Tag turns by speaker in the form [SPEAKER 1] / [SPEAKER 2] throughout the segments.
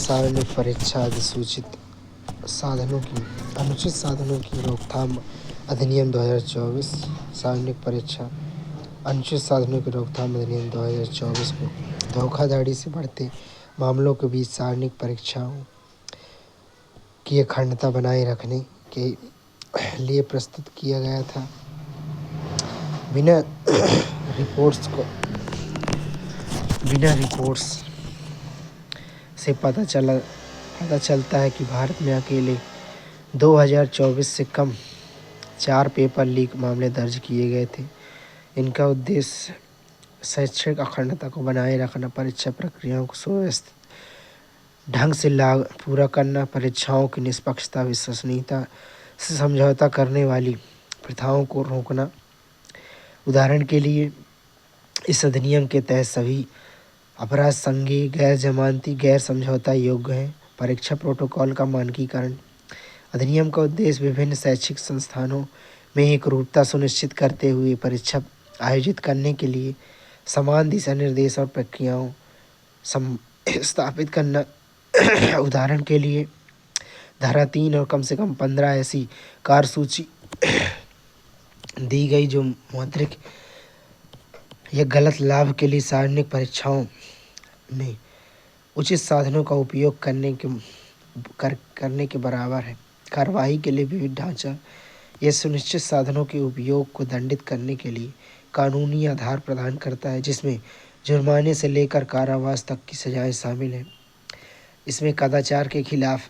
[SPEAKER 1] सार्वजनिक परीक्षा अनुचित साधनों की रोकथाम अधिनियम 2024 सार्वजनिक परीक्षा अनुचित साधनों की रोकथाम अधिनियम 2024 को धोखाधड़ी से बढ़ते मामलों के बीच सार्वजनिक परीक्षाओं की अखंडता बनाए रखने के लिए प्रस्तुत किया गया था। बिना रिपोर्ट्स से पता चलता है कि भारत में अकेले 2024 से कम 4 पेपर लीक मामले दर्ज किए गए थे। इनका उद्देश्य शैक्षणिक अखंडता को बनाए रखना, परीक्षा प्रक्रियाओं को सुव्यवस्थित ढंग से पूरा करना, परीक्षाओं की निष्पक्षता, विश्वसनीयता से समझौता करने वाली प्रथाओं को रोकना। उदाहरण के लिए इस अधिनियम के तहत सभी अपराध संज्ञेय, गैर जमानती, गैर समझौता योग्य हैं। परीक्षा प्रोटोकॉल का मानकीकरण। अधिनियम का उद्देश्य विभिन्न शैक्षिक संस्थानों में एकरूपता सुनिश्चित करते हुए परीक्षा आयोजित करने के लिए समान दिशा निर्देश और प्रक्रियाओं स्थापित करना। उदाहरण के लिए धारा 3 और कम से कम 15 ऐसी कार्यसूची दी गई जो मौद्रिक या गलत लाभ के लिए सार्वजनिक परीक्षाओं में उचित साधनों का उपयोग करने के बराबर है। कार्रवाई के लिए विविध ढांचा यह सुनिश्चित साधनों के उपयोग को दंडित करने के लिए कानूनी आधार प्रदान करता है, जिसमें जुर्माने से लेकर कारावास तक की सजाएं शामिल हैं। इसमें कदाचार के खिलाफ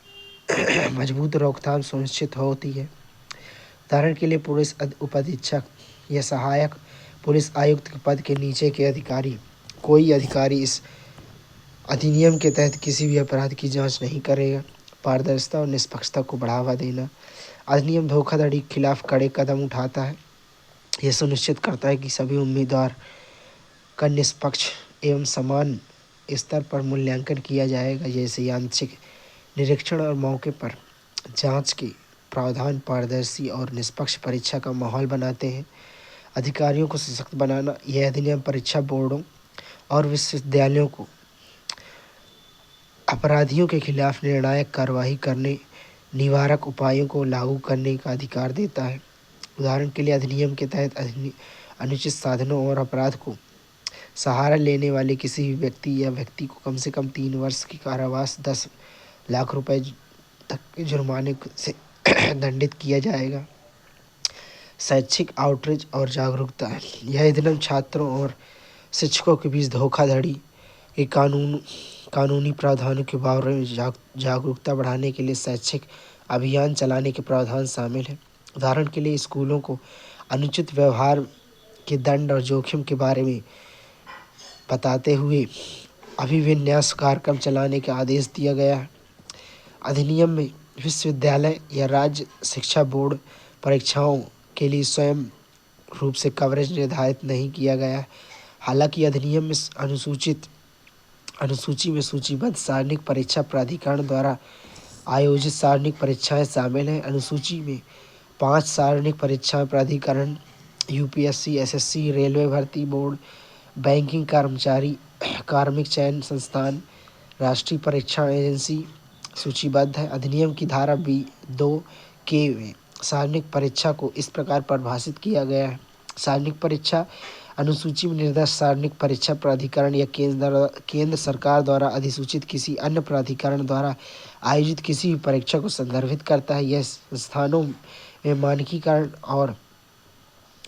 [SPEAKER 1] मजबूत रोकथाम सुनिश्चित होती है। उदाहरण के लिए पुलिस उपाधीक्षक या सहायक पुलिस आयुक्त के पद के नीचे के कोई अधिकारी इस अधिनियम के तहत किसी भी अपराध की जांच नहीं करेगा। पारदर्शिता और निष्पक्षता को बढ़ावा देना। अधिनियम धोखाधड़ी के खिलाफ कड़े कदम उठाता है। यह सुनिश्चित करता है कि सभी उम्मीदवार का निष्पक्ष एवं समान स्तर पर मूल्यांकन किया जाएगा, जैसे यांत्रिक निरीक्षण और मौके पर जांच के प्रावधान पारदर्शी और निष्पक्ष परीक्षा का माहौल बनाते हैं। अधिकारियों को सशक्त बनाना। यह अधिनियम परीक्षा बोर्डों और विश्वविद्यालयों को अपराधियों के खिलाफ निर्णायक कार्रवाई करने, निवारक उपायों को लागू करने का अधिकार देता है। उदाहरण के लिए अधिनियम के तहत अनुचित साधनों और अपराध को सहारा लेने वाले किसी भी व्यक्ति को कम से कम 3 वर्ष की कारावास, 10 लाख रुपए तक के जुर्माने से दंडित किया जाएगा। शैक्षिक आउटरीच और जागरूकता। यह अधिनियम छात्रों और शिक्षकों के बीच धोखाधड़ी के कानूनी प्रावधानों के बारे में जागरूकता बढ़ाने के लिए शैक्षिक अभियान चलाने के प्रावधान शामिल हैं। उदाहरण के लिए स्कूलों को अनुचित व्यवहार के दंड और जोखिम के बारे में बताते हुए अभिविन्यास कार्यक्रम चलाने का आदेश दिया गया है। अधिनियम में विश्वविद्यालय या राज्य शिक्षा बोर्ड परीक्षाओं के लिए स्वयं रूप से कवरेज निर्धारित नहीं किया गया है। हालांकि अधिनियम में अनुसूची में सूचीबद्ध सार्वजनिक परीक्षा प्राधिकरण द्वारा आयोजित सार्वजनिक परीक्षाएं शामिल हैं। अनुसूची में 5 सार्वजनिक परीक्षा प्राधिकरण यूपीएससी, एसएससी, रेलवे भर्ती बोर्ड, बैंकिंग कर्मचारी कार्मिक चयन संस्थान, राष्ट्रीय परीक्षा एजेंसी सूचीबद्ध है। अधिनियम की धारा 2 के में सार्वजनिक परीक्षा को इस प्रकार परिभाषित किया गया है। सार्वजनिक परीक्षा अनुसूची में निर्दिष्ट सार्वजनिक परीक्षा प्राधिकरण या केंद्र सरकार द्वारा अधिसूचित किसी अन्य प्राधिकरण द्वारा आयोजित किसी भी परीक्षा को संदर्भित करता है। यह संस्थानों में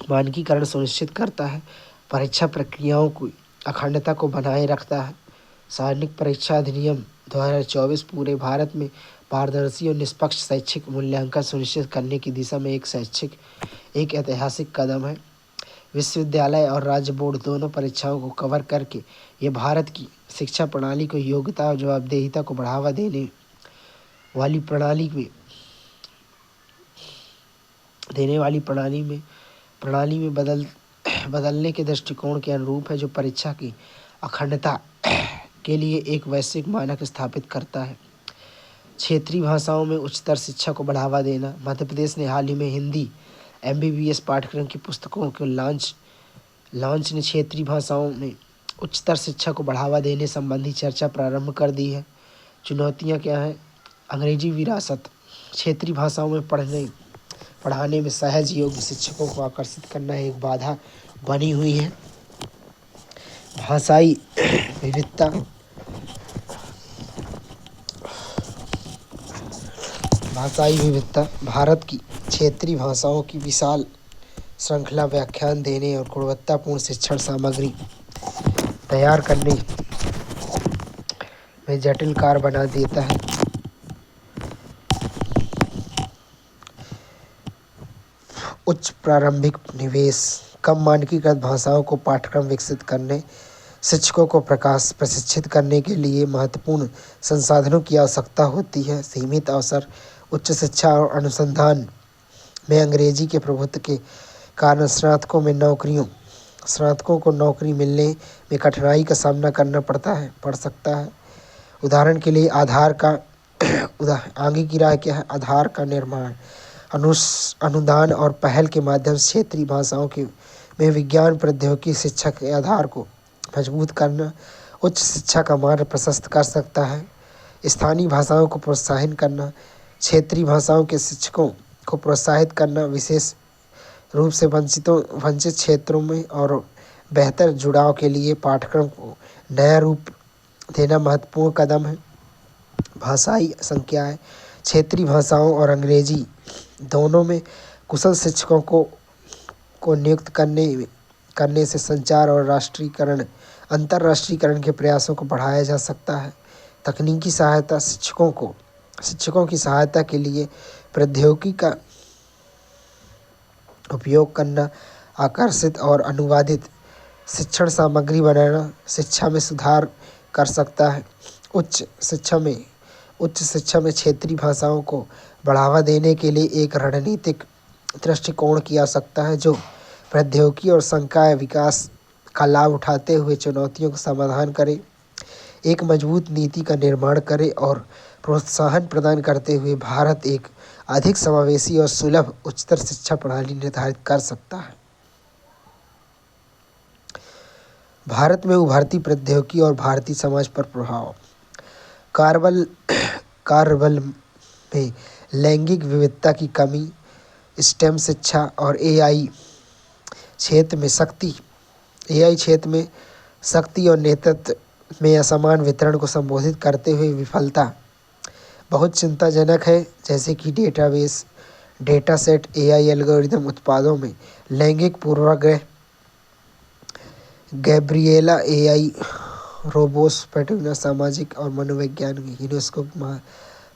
[SPEAKER 1] मानकीकरण सुनिश्चित करता है, परीक्षा प्रक्रियाओं की अखंडता को बनाए रखता है। सार्वजनिक परीक्षा अधिनियम 2024 पूरे भारत में पारदर्शी और निष्पक्ष शैक्षिक मूल्यांकन सुनिश्चित करने की दिशा में एक ऐतिहासिक कदम है। विश्वविद्यालय और राज्य बोर्ड दोनों परीक्षाओं को कवर करके यह भारत की शिक्षा प्रणाली को योग्यता और जवाबदेहिता को बढ़ावा देने वाली प्रणाली में बदलने के दृष्टिकोण के अनुरूप है, जो परीक्षा की अखंडता के लिए एक वैश्विक मानक स्थापित करता है। क्षेत्रीय भाषाओं में उच्चतर शिक्षा को बढ़ावा देना। मध्य प्रदेश ने हाल ही में हिंदी MBBS पाठ्यक्रम की पुस्तकों के लॉन्च ने क्षेत्रीय भाषाओं में उच्चतर शिक्षा को बढ़ावा देने संबंधी चर्चा प्रारंभ कर दी है। चुनौतियाँ क्या हैं? अंग्रेजी विरासत, क्षेत्रीय भाषाओं में पढ़ाने में सहज योग्य शिक्षकों को आकर्षित करना एक बाधा बनी हुई है। भाषाई विविधता, भारत की क्षेत्रीय भाषाओं की विशाल श्रृंखला व्याख्यान देने और गुणवत्तापूर्ण शिक्षण सामग्री तैयार करने में जटिल कार्य बना देता है। उच्च प्रारंभिक निवेश, कम मानकीकृत भाषाओं को पाठ्यक्रम विकसित करने, शिक्षकों को प्रशिक्षित करने के लिए महत्वपूर्ण संसाधनों की आवश्यकता होती है। सीमित अवसर, उच्च शिक्षा और अनुसंधान में अंग्रेजी के प्रभुत्व के कारण स्नातकों को नौकरी मिलने में कठिनाई का सामना करना पड़ सकता है। उदाहरण के लिए आगे की राय क्या है? आधार का निर्माण, अनुदान और पहल के माध्यम से क्षेत्रीय भाषाओं में विज्ञान प्रौद्योगिकी शिक्षा के आधार को मजबूत करना उच्च शिक्षा का मार्ग प्रशस्त कर सकता है। स्थानीय भाषाओं को प्रोत्साहित करना, क्षेत्रीय भाषाओं के शिक्षकों को प्रोत्साहित करना, विशेष रूप से वंचित क्षेत्रों में और बेहतर जुड़ाव के लिए पाठ्यक्रम को नया रूप देना महत्वपूर्ण कदम है। भाषाई संख्याएँ, क्षेत्रीय भाषाओं और अंग्रेजी दोनों में कुशल शिक्षकों को नियुक्त करने से संचार और अंतर्राष्ट्रीयकरण के प्रयासों को बढ़ाया जा सकता है। तकनीकी सहायता, शिक्षकों की सहायता के लिए प्रौद्योगिकी का उपयोग करना, आकर्षित और अनुवादित शिक्षण सामग्री बनाना शिक्षा में सुधार कर सकता है। उच्च शिक्षा में क्षेत्रीय भाषाओं को बढ़ावा देने के लिए एक रणनीतिक दृष्टिकोण की आवश्यकता है जो प्रौद्योगिकी और संकाय विकास का लाभ उठाते हुए चुनौतियों का समाधान करे, एक मजबूत नीति का निर्माण करे और प्रोत्साहन प्रदान करते हुए भारत एक अधिक समावेशी और सुलभ उच्चतर शिक्षा प्रणाली निर्धारित कर सकता है। भारत में उभरती प्रौद्योगिकी और भारतीय समाज पर प्रभाव। कार्यबल में लैंगिक विविधता की कमी, स्टेम शिक्षा और एआई क्षेत्र में शक्ति और नेतृत्व में असमान वितरण को संबोधित करते हुए विफलता बहुत चिंताजनक है। जैसे कि डेटा सेट, एआई एल्गोरिदम उत्पादों में लैंगिक पूर्वाग्रह, गैब्रिएला एआई रोबोस पैटर्न, सामाजिक और मनोवैज्ञानिक यूनेस्को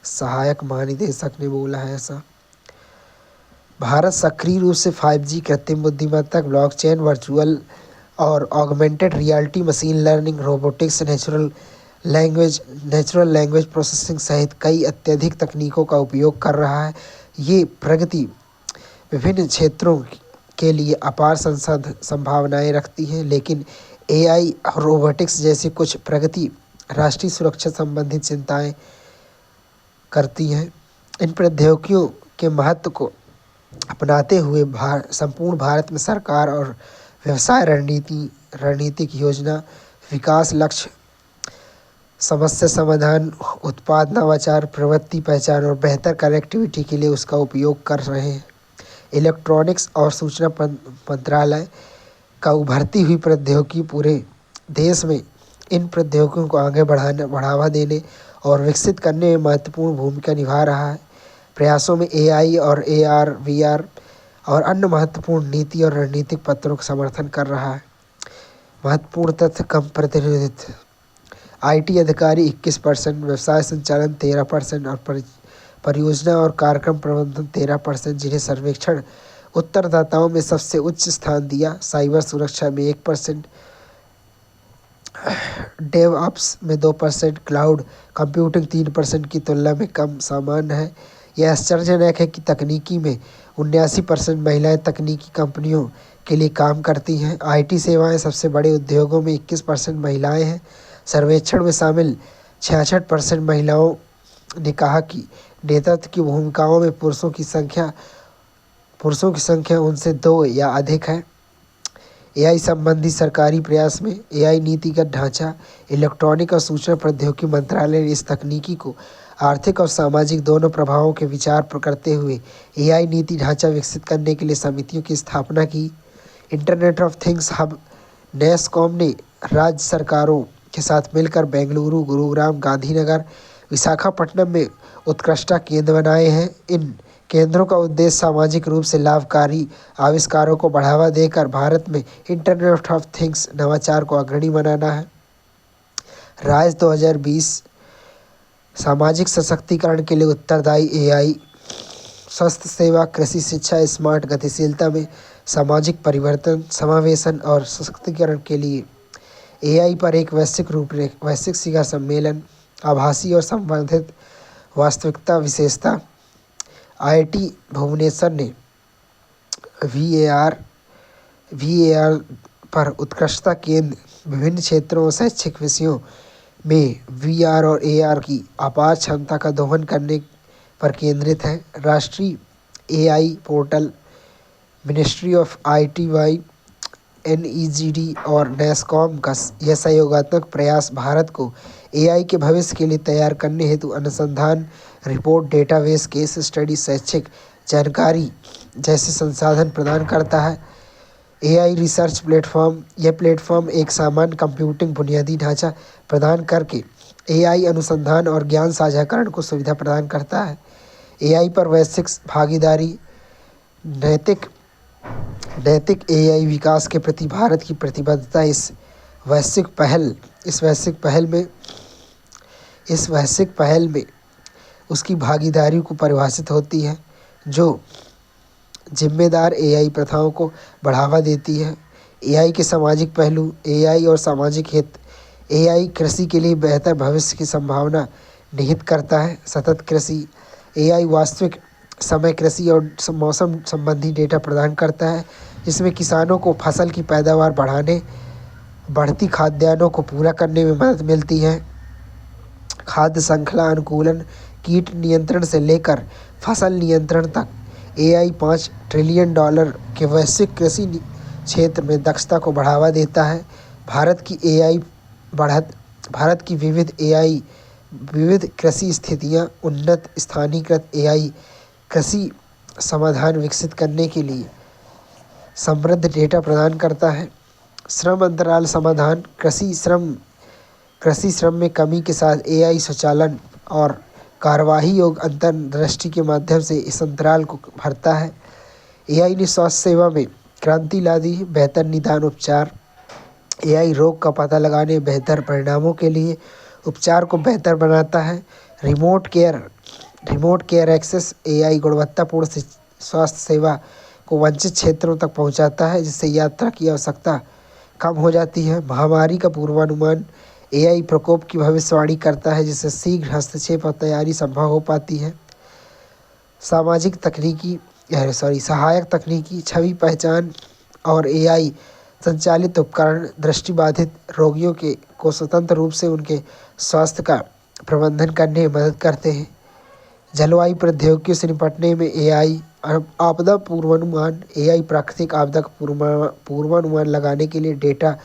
[SPEAKER 1] सहायक महानिदेशक ने बोला है ऐसा। भारत सक्रिय रूप से 5G, कृत्रिम बुद्धिमत्ता, ब्लॉकचेन, वर्चुअल और augmented reality, machine learning, robotics, natural language processing सहित कई अत्यधिक तकनीकों का उपयोग कर रहा है। ये प्रगति विभिन्न क्षेत्रों के लिए अपार संभावनाएं रखती है, लेकिन एआई और रोबोटिक्स जैसी कुछ प्रगति राष्ट्रीय सुरक्षा संबंधित चिंताएं करती हैं। इन प्रौद्योगिकियों के महत्व को अपनाते हुए संपूर्ण भारत में सरकार और व्यवसाय रणनीतिक योजना, विकास लक्ष्य, समस्या समाधान, उत्पाद नवाचार, प्रवृत्ति पहचान और बेहतर कनेक्टिविटी के लिए उसका उपयोग कर रहे हैं। इलेक्ट्रॉनिक्स और सूचना मंत्रालय का उभरती हुई प्रौद्योगिकी पूरे देश में इन प्रौद्योगिकियों को आगे बढ़ावा देने और विकसित करने में महत्वपूर्ण भूमिका निभा रहा है। प्रयासों में एआई और एआर, वीआर और अन्य महत्वपूर्ण नीति और रणनीतिक पत्रों का समर्थन कर रहा है। महत्वपूर्ण तथ्य, कम प्रतिनिधित्व। आईटी अधिकारी 21%, व्यवसाय संचालन 13% और परियोजना और कार्यक्रम प्रबंधन 13%, जिन्हें सर्वेक्षण उत्तरदाताओं में सबसे उच्च स्थान दिया। साइबर सुरक्षा में 1%, डेवऑप्स में 2%, क्लाउड कंप्यूटिंग 3% की तुलना में कम सामान्य है। यह आश्चर्यजनक है कि तकनीकी में 79% महिलाएं तकनीकी कंपनियों के लिए काम करती हैं। आईटी सेवाएं सबसे बड़े उद्योगों में 21% महिलाएं हैं। सर्वेक्षण में शामिल 66% महिलाओं ने कहा कि नेतृत्व की भूमिकाओं में पुरुषों की संख्या उनसे 2 या अधिक है। एआई संबंधी सरकारी प्रयास में एआई नीतिगत ढांचा। इलेक्ट्रॉनिक और सूचना प्रौद्योगिकी मंत्रालय ने इस तकनीकी को आर्थिक और सामाजिक दोनों प्रभावों के विचार करते हुए एआई नीति ढांचा विकसित करने के लिए समितियों की स्थापना की। Internet of things hub NASSCOM ने राज्य सरकारों के साथ मिलकर बेंगलुरु, गुरुग्राम, गांधीनगर, विशाखापट्टनम में उत्कृष्टता केंद्र बनाए हैं। इन केंद्रों का उद्देश्य सामाजिक रूप से लाभकारी आविष्कारों को बढ़ावा देकर भारत में इंटरनेट ऑफ थिंग्स नवाचार को अग्रणी बनाना है। राज्य 2020 सामाजिक सशक्तिकरण के लिए उत्तरदायी एआई, स्वास्थ्य सेवा, कृषि, शिक्षा, स्मार्ट गतिशीलता में सामाजिक परिवर्तन, समावेशन और सशक्तिकरण के लिए एआई पर एक वैश्विक शिखर सम्मेलन, आभासी और संवर्धित वास्तविकता विशेषता। आईआईटी भुवनेश्वर ने वीएआर पर उत्कृष्टता केंद्र विभिन्न क्षेत्रों और शैक्षिक विषयों में वीआर और एआर की अपार क्षमता का दोहन करने पर केंद्रित है। राष्ट्रीय AI portal, ministry of IT, NeGD और नेस्कॉम का यह सहयोगात्मक प्रयास भारत को एआई के भविष्य के लिए तैयार करने हेतु अनुसंधान, रिपोर्ट, डेटाबेस, केस स्टडी, शैक्षिक जानकारी जैसे संसाधन प्रदान करता है। एआई रिसर्च प्लेटफॉर्म, यह प्लेटफॉर्म एक सामान्य कंप्यूटिंग बुनियादी ढांचा प्रदान करके एआई अनुसंधान और ज्ञान साझाकरण को सुविधा प्रदान करता है। एआई पर वैश्विक भागीदारी, नैतिक एआई विकास के प्रति भारत की प्रतिबद्धता इस वैश्विक पहल में उसकी भागीदारी को परिभाषित होती है, जो जिम्मेदार एआई प्रथाओं को बढ़ावा देती है। एआई के सामाजिक पहलू, एआई और सामाजिक हित। एआई कृषि के लिए बेहतर भविष्य की संभावना निहित करता है। सतत कृषि, एआई वास्तविक समय कृषि और मौसम संबंधी डेटा प्रदान करता है, जिसमें किसानों को फसल की पैदावार बढ़ाने, बढ़ती खाद्यान्नों को पूरा करने में मदद मिलती है। खाद्य श्रृंखला अनुकूलन, कीट नियंत्रण से लेकर फसल नियंत्रण तक एआई $5 ट्रिलियन के वैश्विक कृषि क्षेत्र में दक्षता को बढ़ावा देता है। भारत की विविध कृषि स्थितियाँ उन्नत स्थानीयकृत एआई कृषि समाधान विकसित करने के लिए समृद्ध डेटा प्रदान करता है। श्रम अंतराल समाधान, कृषि श्रम में कमी के साथ एआई स्वचालन और कार्यवाही योग्य अंतर्दृष्टि के माध्यम से इस अंतराल को भरता है। एआई ने स्वास्थ्य सेवा में क्रांति ला दी है। बेहतर निदान उपचार, एआई रोग का पता लगाने, बेहतर परिणामों के लिए उपचार को बेहतर बनाता है। रिमोट केयर एक्सेस, एआई गुणवत्तापूर्ण स्वास्थ्य सेवा को वंचित क्षेत्रों तक पहुंचाता है, जिससे यात्रा की आवश्यकता कम हो जाती है। महामारी का पूर्वानुमान, एआई प्रकोप की भविष्यवाणी करता है, जिससे शीघ्र हस्तक्षेप और तैयारी संभव हो पाती है। सहायक तकनीकी, छवि पहचान और एआई संचालित उपकरण दृष्टिबाधित रोगियों को स्वतंत्र रूप से उनके स्वास्थ्य का प्रबंधन करने में मदद करते हैं। जलवायु प्रौद्योगिकियों से निपटने में एआई, आपदा पूर्वानुमान, एआई प्राकृतिक आपदा का पूर्वानुमान लगाने के लिए डेटा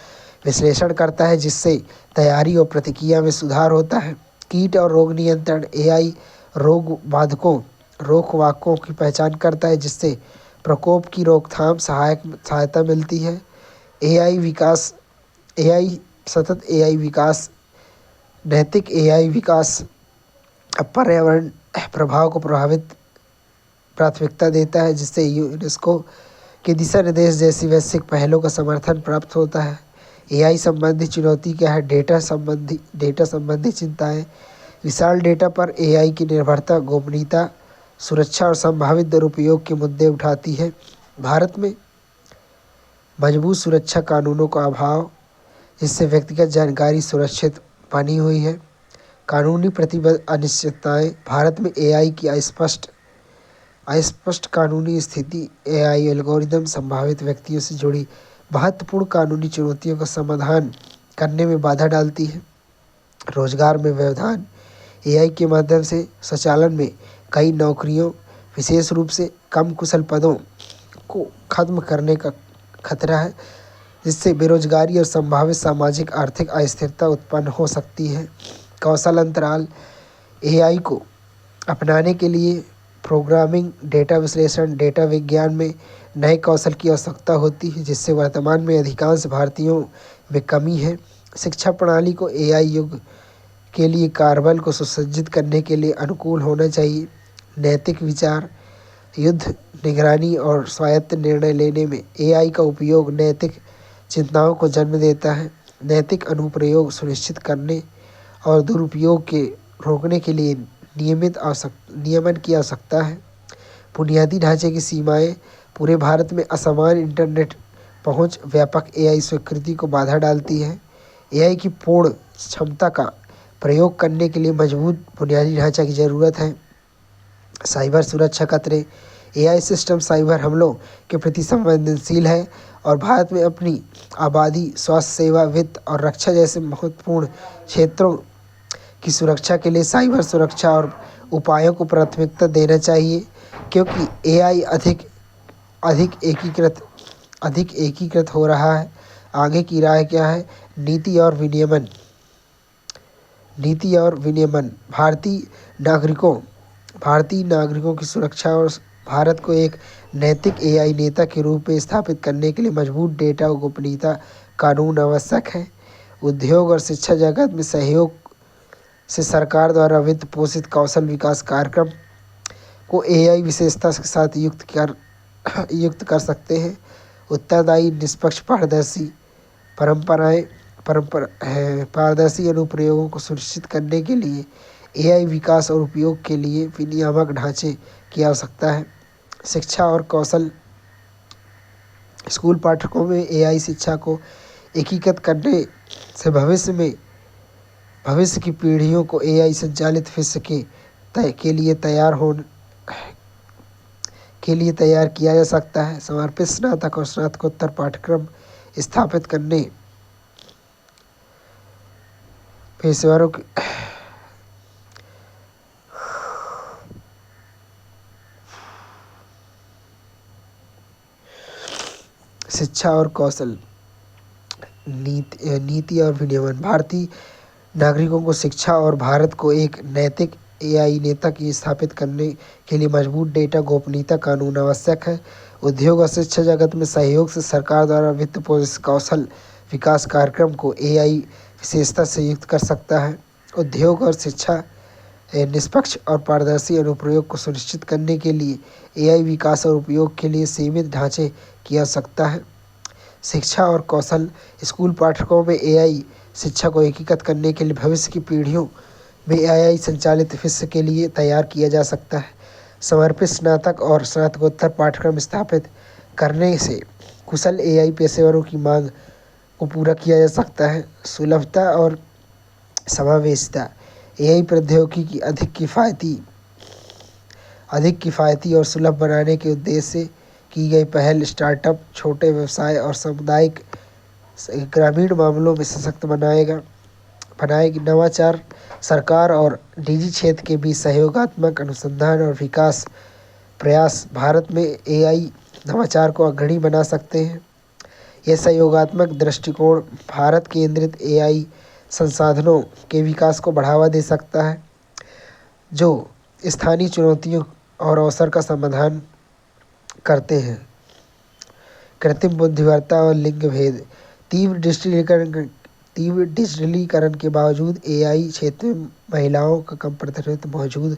[SPEAKER 1] विश्लेषण करता है, जिससे तैयारी और प्रतिक्रिया में सुधार होता है। कीट और रोग नियंत्रण, एआई रोकवाकों की पहचान करता है, जिससे प्रकोप की रोकथाम सहायता मिलती है। सतत एआई विकास, नैतिक एआई विकास पर्यावरण प्रभाव को प्राथमिकता देता है, जिससे यूनेस्को के दिशा निर्देश जैसी वैश्विक पहलों का समर्थन प्राप्त होता है। एआई संबंधी चुनौती क्या है? डेटा संबंधी चिंताएं। विशाल डेटा पर एआई की निर्भरता गोपनीयता, सुरक्षा और संभावित दुरुपयोग के मुद्दे उठाती है। भारत में मजबूत सुरक्षा कानूनों का अभाव, जिससे व्यक्तिगत जानकारी सुरक्षित बनी हुई है। कानूनी प्रतिबद्ध अनिश्चितताएं, भारत में एआई की अस्पष्ट कानूनी स्थिति एआई एल्गोरिदम संभावित व्यक्तियों से जुड़ी महत्वपूर्ण कानूनी चुनौतियों का समाधान करने में बाधा डालती है। रोजगार में व्यवधान, एआई के माध्यम से स्वचालन में कई नौकरियों, विशेष रूप से कम कुशल पदों को खत्म करने का खतरा है। जिससे बेरोजगारी और संभावित सामाजिक आर्थिक अस्थिरता उत्पन्न हो सकती है। कौशल अंतराल एआई को अपनाने के लिए प्रोग्रामिंग, डेटा विश्लेषण, डेटा विज्ञान में नए कौशल की आवश्यकता होती है, जिससे वर्तमान में अधिकांश भारतीयों में कमी है। शिक्षा प्रणाली को एआई युग के लिए कार्यबल को सुसज्जित करने के लिए अनुकूल होना चाहिए। नैतिक विचार, युद्ध निगरानी और स्वायत्त निर्णय लेने में एआई का उपयोग नैतिक चिंताओं को जन्म देता है। नैतिक अनुप्रयोग सुनिश्चित करने और दुरुपयोग के रोकने के लिए नियमन की आवश्यकता है। बुनियादी ढांचे की सीमाएं पूरे भारत में असमान इंटरनेट पहुंच व्यापक एआई स्वीकृति को बाधा डालती है। एआई की पूर्ण क्षमता का प्रयोग करने के लिए मजबूत बुनियादी ढांचा की ज़रूरत है। साइबर सुरक्षा खतरे एआई सिस्टम साइबर हमलों के प्रति संवेदनशील है और भारत में अपनी आबादी, स्वास्थ्य सेवा, वित्त और रक्षा जैसे महत्वपूर्ण क्षेत्रों की सुरक्षा के लिए साइबर सुरक्षा और उपायों को प्राथमिकता देना चाहिए, क्योंकि एआई अधिक एकीकृत हो रहा है। आगे की राय क्या है? नीति और विनियमन भारतीय नागरिकों की सुरक्षा और भारत को एक नैतिक एआई नेता के रूप में स्थापित करने के लिए मजबूत डेटा गोपनीयता कानून आवश्यक है। उद्योग और शिक्षा जगत में सहयोग से सरकार द्वारा वित्त पोषित कौशल विकास कार्यक्रम को एआई विशेषता के साथ युक्त कर सकते हैं। उत्तरदायी, निष्पक्ष, पारदर्शी अनुप्रयोगों को सुनिश्चित करने के लिए एआई विकास और उपयोग के लिए विनियामक ढांचे की आवश्यकता है। शिक्षा और कौशल स्कूल पाठ्यक्रमों में एआई शिक्षा को एकीकृत करने से भविष्य की पीढ़ियों को एआई संचालित विश्व के लिए तैयार किया जा सकता है। समर्पित स्नातक और स्नातकोत्तर पाठ्यक्रम स्थापित करने पेशेवरों की शिक्षा और कौशल नीति और विनियमन भारतीय नागरिकों को शिक्षा और भारत को एक नैतिक एआई नेता की स्थापित करने के लिए मजबूत डेटा गोपनीयता कानून आवश्यक है। उद्योग और शिक्षा जगत में सहयोग से सरकार द्वारा वित्त पोषित कौशल विकास कार्यक्रम को एआई विशेषता से युक्त कर सकता है। उद्योग और शिक्षा निष्पक्ष और पारदर्शी अनुप्रयोग को सुनिश्चित करने के लिए एआई विकास और उपयोग के लिए सीमित ढांचे की आवश्यकता है। शिक्षा और कौशल स्कूल पाठ्यक्रमों में एआई शिक्षा को एकीकृत करने के लिए भविष्य की पीढ़ियों में एआई संचालित विश्व के लिए तैयार किया जा सकता है। समर्पित स्नातक और स्नातकोत्तर पाठ्यक्रम स्थापित करने से कुशल एआई पेशेवरों की मांग को पूरा किया जा सकता है। सुलभता और समावेशिता एआई प्रौद्योगिकी की अधिक किफ़ायती और सुलभ बनाने के उद्देश्य से की गई पहल स्टार्टअप, छोटे व्यवसाय और सामुदायिक ग्रामीण मामलों में सशक्त बनाएगी। नवाचार सरकार और निजी क्षेत्र के बीच सहयोगात्मक अनुसंधान और विकास प्रयास भारत में एआई नवाचार को अग्रणी बना सकते हैं। यह सहयोगात्मक दृष्टिकोण भारत केंद्रित एआई संसाधनों के विकास को बढ़ावा दे सकता है, जो स्थानीय चुनौतियों और अवसर का समाधान करते हैं। कृत्रिम बुद्धिमत्ता और लिंग भेद तीव्र डिजिटलीकरण के बावजूद एआई क्षेत्र में महिलाओं का कम प्रतिनिधित्व मौजूद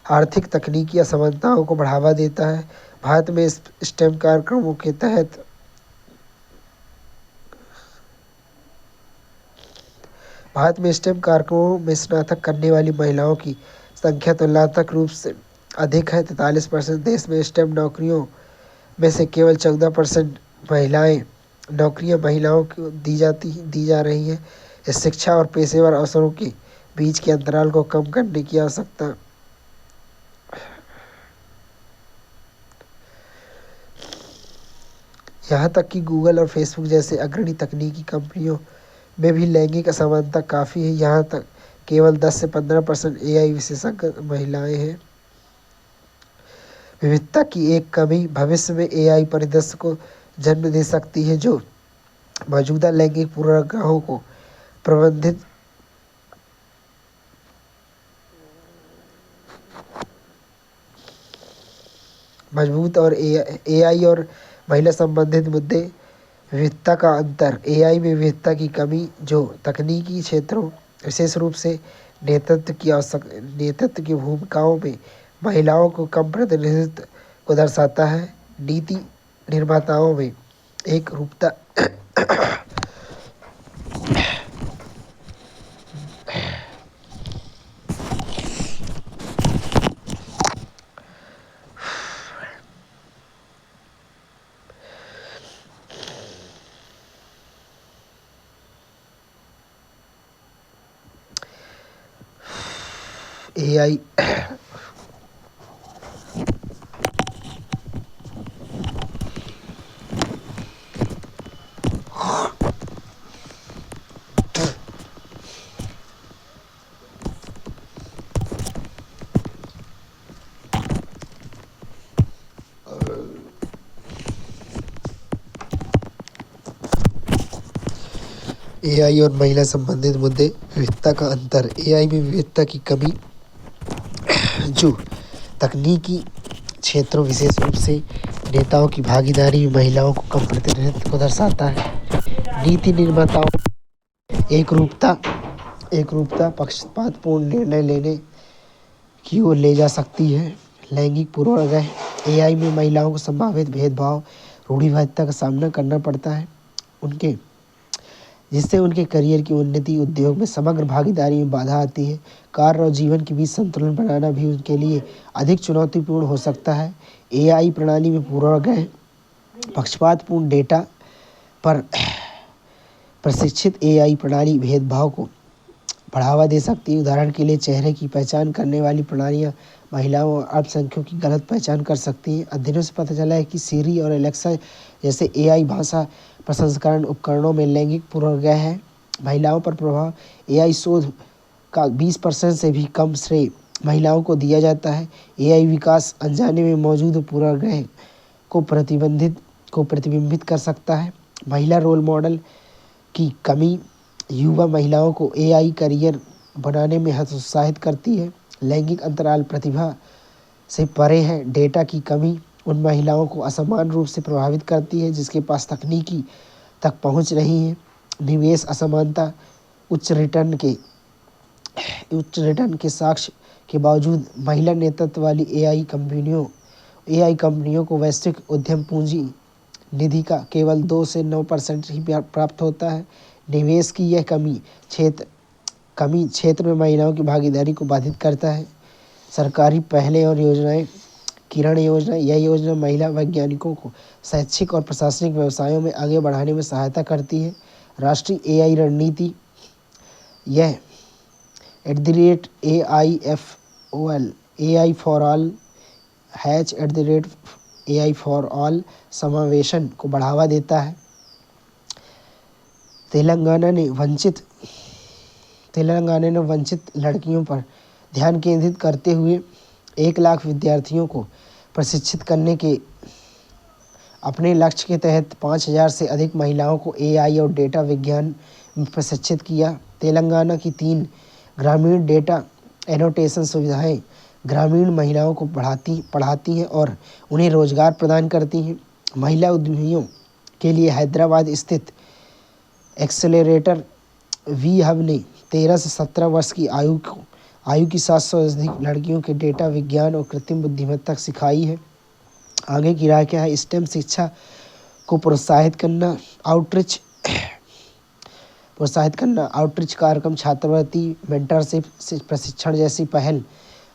[SPEAKER 1] आर्थिक तकनीकी असमानताओं को बढ़ावा देता है। भारत में स्टेम कार्यक्रमों के तहत स्नातक करने वाली महिलाओं की संख्या तुलनात्मक रूप से अधिक है। 43% देश में स्टेम नौकरियों में से केवल 14% नौकरियां महिलाओं को दी जा रही हैं। इस शिक्षा और पेशेवर अवसरों के बीच के अंतराल को कम करने की आवश्यकता यहाँ तक कि गूगल और फेसबुक जैसे अग्रणी तकनीकी कंपनियों में भी लैंगिक असमानता काफ़ी है। यहाँ तक केवल 10 से 15% एआई विशेषज्ञ महिलाएं हैं। विविधता की एक कमी भविष्य में एआई परिदृश्य को जन्म दे सकती है, जो मौजूदा लैंगिक पूर्वाग्रहों को प्रबंधित मजबूत और एआई और महिला संबंधित मुद्दे। विविधता का अंतर। एआई में विविधता की कमी जो तकनीकी क्षेत्रों विशेष रूप से नेतृत्व की भूमिकाओं में महिलाओं को कम प्रतिनिधित्व को दर्शाता है। नीति निर्माताओं में एक रूपता। एआई एआई और महिला संबंधित मुद्दे। विविधता का अंतर। एआई में विविधता की कमी जो तकनीकी क्षेत्रों विशेष रूप से नेताओं की भागीदारी में महिलाओं को कम प्रतिनिधित्व को दर्शाता है। नीति निर्माताओं एक रूपता पक्षपातपूर्ण निर्णय लेने की ओर ले जा सकती है। लैंगिक पूर्वाग्रह। एआई में महिलाओं को संभावित भेदभाव रूढ़िवादिता का सामना करना पड़ता है जिससे उनके करियर की उन्नति उद्योग में समग्र भागीदारी में बाधा आती है। कार्य और जीवन के बीच संतुलन बनाना भी उनके लिए अधिक चुनौतीपूर्ण हो सकता है। एआई प्रणाली में पूर्वाग्रह। पक्षपातपूर्ण डेटा पर प्रशिक्षित एआई प्रणाली भेदभाव को बढ़ावा दे सकती है। उदाहरण के लिए चेहरे की पहचान करने वाली प्रणालियां महिलाओं और अल्पसंख्यकों की गलत पहचान कर सकती हैं। अध्ययनों से पता चला है कि सिरी और एलेक्सा जैसे एआई भाषा प्रसंस्करण उपकरणों में लैंगिक पूर्वाग्रह है। महिलाओं पर प्रभाव। एआई शोध का 20% से भी कम श्रेय महिलाओं को दिया जाता है। एआई विकास अनजाने में मौजूद पूर्वाग्रह को प्रतिबिंबित कर सकता है। महिला रोल मॉडल की कमी युवा महिलाओं को एआई करियर बनाने में हतोत्साहित करती है। लैंगिक अंतराल प्रतिभा से परे है। डेटा की कमी उन महिलाओं को असमान रूप से प्रभावित करती है जिसके पास तकनीकी तक पहुंच नहीं है। निवेश असमानता। उच्च रिटर्न के साक्ष्य के बावजूद महिला नेतृत्व वाली एआई कंपनियों को वैश्विक उद्यम पूंजी निधि का केवल 2 से 9% ही प्राप्त होता है। निवेश की यह कमी क्षेत्र में महिलाओं की भागीदारी को बाधित करता है। सरकारी पहलें और योजनाएं। किरण योजना। यह योजना महिला वैज्ञानिकों को शैक्षिक और प्रशासनिक व्यवसायों में आगे बढ़ाने में सहायता करती है। राष्ट्रीय एआई रणनीति। यह @AIFOL AI for all @AI for all समावेशन को बढ़ावा देता है। तेलंगाना ने वंचित लड़कियों पर ध्यान केंद्रित करते हुए 1 लाख विद्यार्थियों को प्रशिक्षित करने के अपने लक्ष्य के तहत 5000 से अधिक महिलाओं को एआई और डेटा विज्ञान में प्रशिक्षित किया। तेलंगाना की 3 ग्रामीण डेटा एनोटेशन सुविधाएं ग्रामीण महिलाओं को पढ़ाती हैं और उन्हें रोजगार प्रदान करती हैं। महिला उद्यमियों के लिए हैदराबाद स्थित एक्सेलरेटर वी हब ने 13 से 17 वर्ष की आयु की 700 से अधिक लड़कियों के डेटा विज्ञान और कृत्रिम बुद्धिमत्ता सिखाई है। आगे की राह क्या है? स्टेम शिक्षा को प्रोत्साहित करना। आउटरीच कार्यक्रम, छात्रवृत्ति, मेंटरशिप से प्रशिक्षण जैसी पहल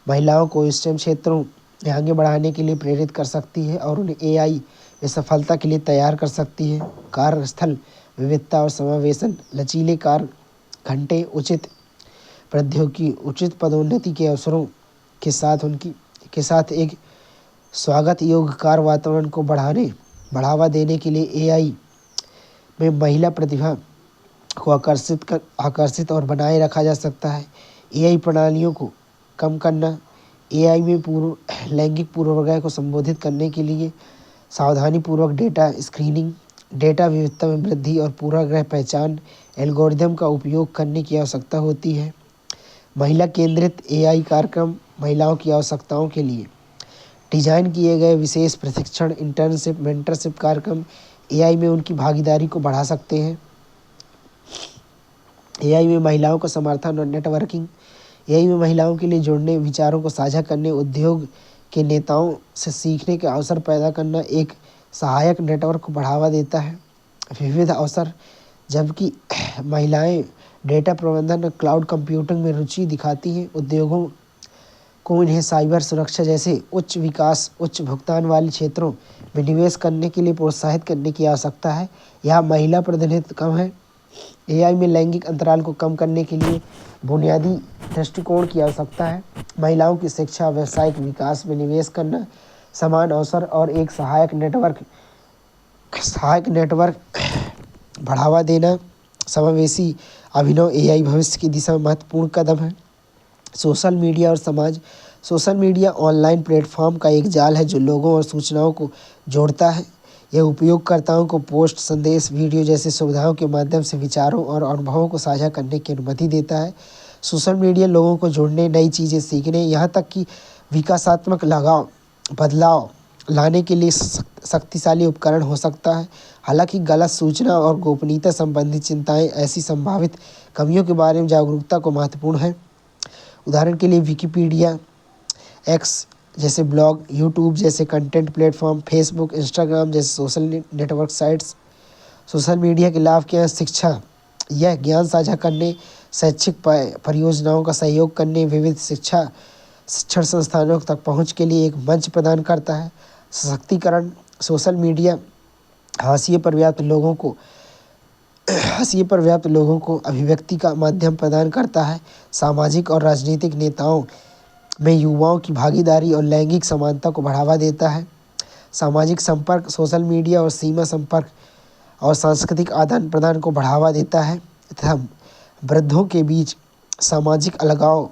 [SPEAKER 1] महिलाओं को स्टेम क्षेत्रों में आगे बढ़ाने के लिए प्रेरित कर सकती है और उन्हें एआई में सफलता के लिए तैयार कर सकती है। कार्यस्थल विविधता और समावेशन। लचीले कार्य घंटे, उचित प्रौद्योगिकी, उचित पदोन्नति के अवसरों के साथ एक स्वागत योग्य कार्य वातावरण को बढ़ावा देने के लिए एआई में महिला प्रतिभा को आकर्षित और बनाए रखा जा सकता है। एआई प्रणालियों को कम करना। एआई में लैंगिक पूर्वाग्रह को संबोधित करने के लिए सावधानीपूर्वक डेटा स्क्रीनिंग, डेटा विविधता में वृद्धि और पूर्वाग्रह पहचान एल्गोरिदम का उपयोग करने की आवश्यकता होती है। महिला केंद्रित एआई कार्यक्रम महिलाओं की आवश्यकताओं के लिए डिजाइन किए गए विशेष प्रशिक्षण, इंटर्नशिप, मेंटरशिप कार्यक्रम एआई में उनकी भागीदारी को बढ़ा सकते हैं। एआई में महिलाओं का समर्थन और नेटवर्किंग एआई में महिलाओं के लिए जुड़ने, विचारों को साझा करने, उद्योग के नेताओं से सीखने के अवसर पैदा करना एक सहायक नेटवर्क को बढ़ावा देता है। विविध अवसर जबकि महिलाएं डेटा प्रबंधन और क्लाउड कंप्यूटिंग में रुचि दिखाती हैं, उद्योगों को इन्हें साइबर सुरक्षा जैसे उच्च विकास, उच्च भुगतान वाले क्षेत्रों में निवेश करने के लिए प्रोत्साहित करने की आवश्यकता है। यहाँ महिला प्रतिनिधित्व कम है। एआई में लैंगिक अंतराल को कम करने के लिए बुनियादी दृष्टिकोण की आवश्यकता है। महिलाओं की शिक्षा, व्यावसायिक विकास में निवेश करना, समान अवसर और एक सहायक नेटवर्क बढ़ावा देना, समावेशी अभिनव एआई भविष्य की दिशा में महत्वपूर्ण कदम है। सोशल मीडिया और समाज सोशल मीडिया ऑनलाइन प्लेटफॉर्म का एक जाल है जो लोगों और सूचनाओं को जोड़ता है। यह उपयोगकर्ताओं को पोस्ट, संदेश, वीडियो जैसी सुविधाओं के माध्यम से विचारों और अनुभवों को साझा करने की अनुमति देता है। सोशल मीडिया लोगों को जोड़ने, नई चीज़ें सीखने, यहाँ तक कि विकासात्मक बदलाव लाने के लिए शक्तिशाली उपकरण हो सकता है। हालांकि गलत सूचना और गोपनीयता संबंधी चिंताएं ऐसी संभावित कमियों के बारे में जागरूकता को महत्वपूर्ण है। उदाहरण के लिए विकिपीडिया, एक्स जैसे ब्लॉग, यूट्यूब जैसे कंटेंट प्लेटफॉर्म, फेसबुक, इंस्टाग्राम जैसे social network sites. Social media के लाभ क्या हैं? शिक्षा, यह ज्ञान साझा करने, शैक्षिक परियोजनाओं का सहयोग करने, विविध शिक्षण संस्थानों तक पहुंच के लिए एक मंच प्रदान करता है। सशक्तिकरण, सोशल मीडिया हाशिए पर व्याप्त लोगों को अभिव्यक्ति का माध्यम प्रदान करता है। सामाजिक और राजनीतिक नेताओं में युवाओं की भागीदारी और लैंगिक समानता को बढ़ावा देता है। सामाजिक संपर्क, सोशल मीडिया और सीमा संपर्क और सांस्कृतिक आदान प्रदान को बढ़ावा देता है तथा वृद्धों के बीच सामाजिक अलगाव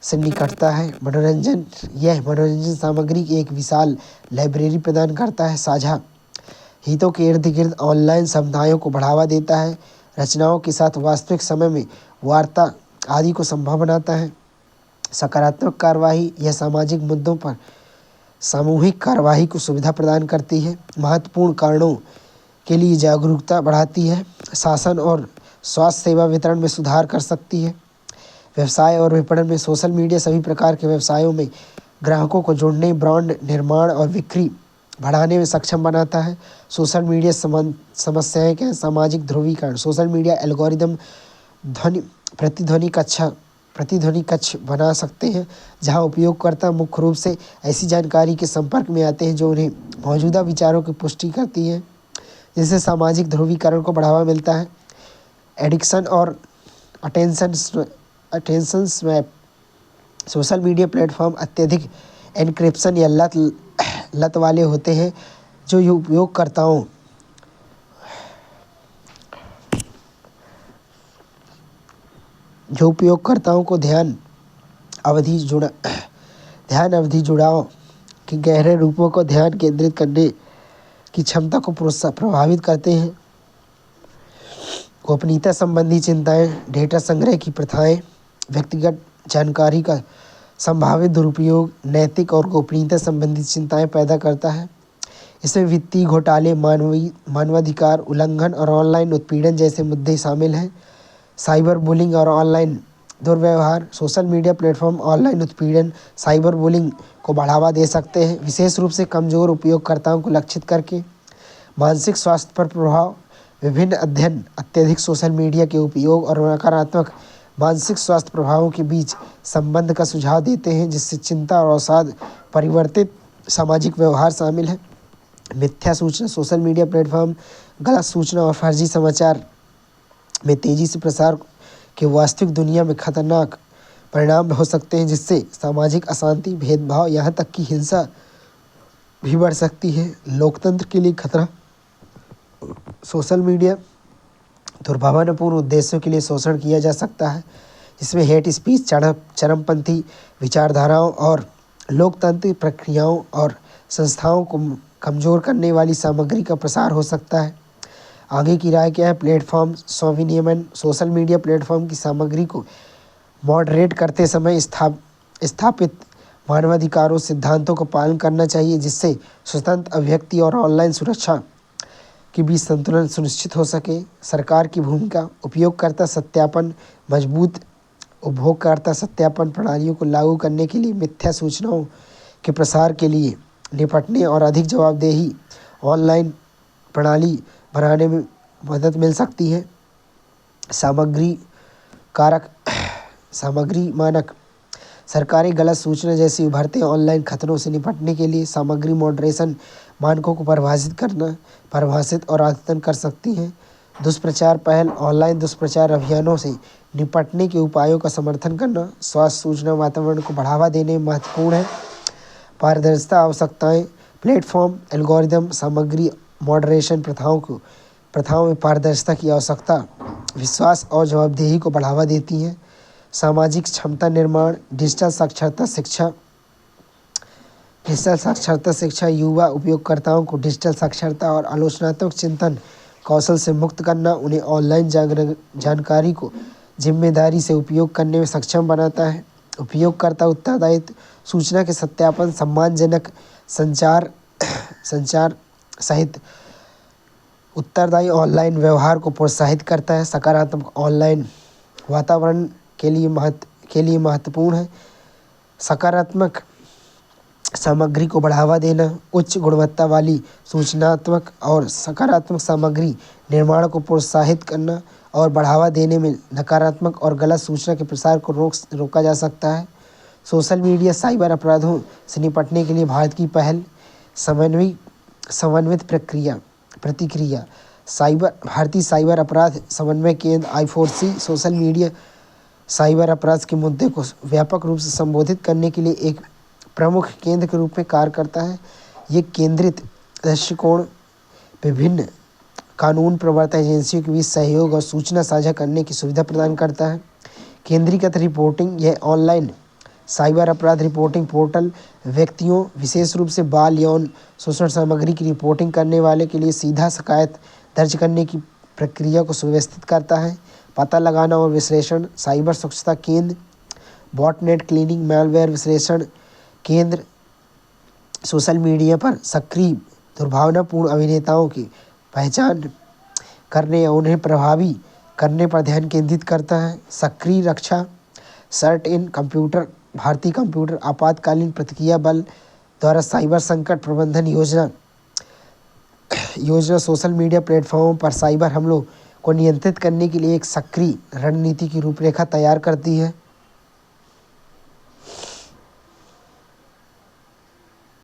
[SPEAKER 1] से निकटता है। मनोरंजन, यह मनोरंजन सामग्री की एक विशाल लाइब्रेरी प्रदान करता है। साझा हितों के इर्द गिर्द ऑनलाइन समुदायों को बढ़ावा देता है। रचनाओं के साथ वास्तविक समय में वार्ता आदि को संभव बनाता है। सकारात्मक कार्रवाई, यह सामाजिक मुद्दों पर सामूहिक कार्रवाई को सुविधा प्रदान करती है। महत्वपूर्ण कारणों के लिए जागरूकता बढ़ाती है। शासन और स्वास्थ्य सेवा वितरण में सुधार कर सकती है। व्यवसाय और विपणन में सोशल मीडिया सभी प्रकार के व्यवसायों में ग्राहकों को जोड़ने, ब्रांड निर्माण और बिक्री बढ़ाने में सक्षम बनाता है। सोशल मीडिया समस्याएं क्या हैं? सामाजिक ध्रुवीकरण, सोशल मीडिया एल्गोरिदम प्रतिध्वनि कक्ष बना सकते हैं जहां उपयोगकर्ता मुख्य रूप से ऐसी जानकारी के संपर्क में आते हैं जो उन्हें मौजूदा विचारों की पुष्टि करती है, जिससे सामाजिक ध्रुवीकरण को बढ़ावा मिलता है। एडिक्शन और attention swap, social media platform अत्यधिक एन्क्रिप्शन या लत वाले होते हैं जो उपयोगकर्ताओं को ध्यान अवधि जुड़ाव के गहरे रूपों को ध्यान केंद्रित करने की क्षमता को प्रभावित करते हैं। गोपनीयता संबंधी चिंताएं, डेटा संग्रह की प्रथाएं, व्यक्तिगत जानकारी का संभावित दुरुपयोग, नैतिक और गोपनीयता संबंधी चिंताएं पैदा करता है। इसमें वित्तीय घोटाले, मानवाधिकार उल्लंघन और ऑनलाइन उत्पीड़न जैसे मुद्दे शामिल हैं। साइबर बुलिंग और ऑनलाइन दुर्व्यवहार, सोशल मीडिया प्लेटफॉर्म ऑनलाइन उत्पीड़न, साइबर बुलिंग को बढ़ावा दे सकते हैं, विशेष रूप से कमज़ोर उपयोगकर्ताओं को लक्षित करके। मानसिक स्वास्थ्य पर प्रभाव, विभिन्न अध्ययन अत्यधिक सोशल मीडिया के उपयोग और नकारात्मक मानसिक स्वास्थ्य प्रभावों के बीच संबंध का सुझाव देते हैं, जिससे चिंता और अवसाद, परिवर्तित सामाजिक व्यवहार शामिल है। मिथ्या सूचना, सोशल मीडिया प्लेटफॉर्म गलत सूचना और फर्जी समाचार में तेजी से प्रसार के वास्तविक दुनिया में खतरनाक परिणाम हो सकते हैं, जिससे सामाजिक अशांति, भेदभाव, यहाँ तक कि हिंसा भी बढ़ सकती है। लोकतंत्र के लिए खतरा, सोशल मीडिया दुर्भावनापूर्ण उद्देश्यों के लिए शोषण किया जा सकता है। इसमें हेट स्पीच, चरमपंथी विचारधाराओं और लोकतांत्रिक प्रक्रियाओं और संस्थाओं को कमज़ोर करने वाली सामग्री का प्रसार हो सकता है। आगे की राय क्या है? प्लेटफॉर्म स्वाभिनियमन। सोशल मीडिया प्लेटफॉर्म की सामग्री को मॉडरेट करते समय स्थापित मानवाधिकारों सिद्धांतों का पालन करना चाहिए, जिससे स्वतंत्र अभिव्यक्ति और ऑनलाइन सुरक्षा के बीच संतुलन सुनिश्चित हो सके। सरकार की भूमिका, उपयोगकर्ता सत्यापन। मजबूत उपभोक्ता सत्यापन प्रणालियों को लागू करने के लिए मिथ्या सूचनाओं के प्रसार के लिए निपटने और अधिक जवाबदेही ऑनलाइन प्रणाली बनाने में मदद मिल सकती है। सामग्री कारक सामग्री मानक। सरकारें गलत सूचना जैसी उभरते ऑनलाइन खतरों से निपटने के लिए सामग्री मॉडरेशन मानकों को परिभाषित और अद्यतन कर सकती हैं। दुष्प्रचार पहल। ऑनलाइन दुष्प्रचार अभियानों से निपटने के उपायों का समर्थन करना स्वास्थ्य सूचना वातावरण को बढ़ावा देने में महत्वपूर्ण है। पारदर्शिता आवश्यकताएं। प्लेटफॉर्म एल्गोरिदम सामग्री मॉडरेशन प्रथाओं में पारदर्शिता की आवश्यकता विश्वास और जवाबदेही को बढ़ावा देती है। सामाजिक क्षमता निर्माण। डिजिटल साक्षरता शिक्षा युवा उपयोगकर्ताओं को डिजिटल साक्षरता और आलोचनात्मक चिंतन कौशल से मुक्त करना उन्हें ऑनलाइन जानकारी को जिम्मेदारी से उपयोग करने में सक्षम बनाता है। उपयोगकर्ता उत्तरदायित्व। सूचना के सत्यापन सम्मानजनक संचार सहित उत्तरदायी ऑनलाइन व्यवहार को प्रोत्साहित करता है। सकारात्मक ऑनलाइन वातावरण के लिए महत्वपूर्ण है। सकारात्मक सामग्री को बढ़ावा देना। उच्च गुणवत्ता वाली सूचनात्मक और सकारात्मक सामग्री निर्माण को प्रोत्साहित करना और बढ़ावा देने में नकारात्मक और गलत सूचना के प्रसार को रोका जा सकता है। सोशल मीडिया साइबर अपराधों से निपटने के लिए भारत की पहल। समन्वित प्रतिक्रिया। भारतीय साइबर अपराध समन्वय केंद्र I4C सोशल मीडिया साइबर अपराध के मुद्दे को व्यापक रूप से संबोधित करने के लिए एक प्रमुख केंद्र के रूप में कार्य करता है। ये केंद्रित दृष्टिकोण विभिन्न कानून प्रवर्तन एजेंसियों के बीच सहयोग और सूचना साझा करने की सुविधा प्रदान करता है। केंद्रीकृत रिपोर्टिंग। यह ऑनलाइन साइबर अपराध रिपोर्टिंग पोर्टल व्यक्तियों, विशेष रूप से बाल यौन शोषण सामग्री की रिपोर्टिंग करने वाले के लिए सीधा शिकायत दर्ज करने की प्रक्रिया को सुव्यवस्थित करता है। पता लगाना और विश्लेषण। साइबर सुरक्षा केंद्र। बॉटनेट क्लीनिंग मैलवेयर विश्लेषण केंद्र सोशल मीडिया पर सक्रिय दुर्भावनापूर्ण अभिनेताओं की पहचान करने और उन्हें प्रभावी करने पर ध्यान केंद्रित करता है। सक्रिय रक्षा। CERT In computer. भारतीय कंप्यूटर आपातकालीन प्रतिक्रिया बल द्वारा साइबर संकट प्रबंधन योजना सोशल मीडिया प्लेटफॉर्म पर साइबर हमलों को नियंत्रित करने के लिए एक सक्रिय रणनीति की रूपरेखा तैयार करती है।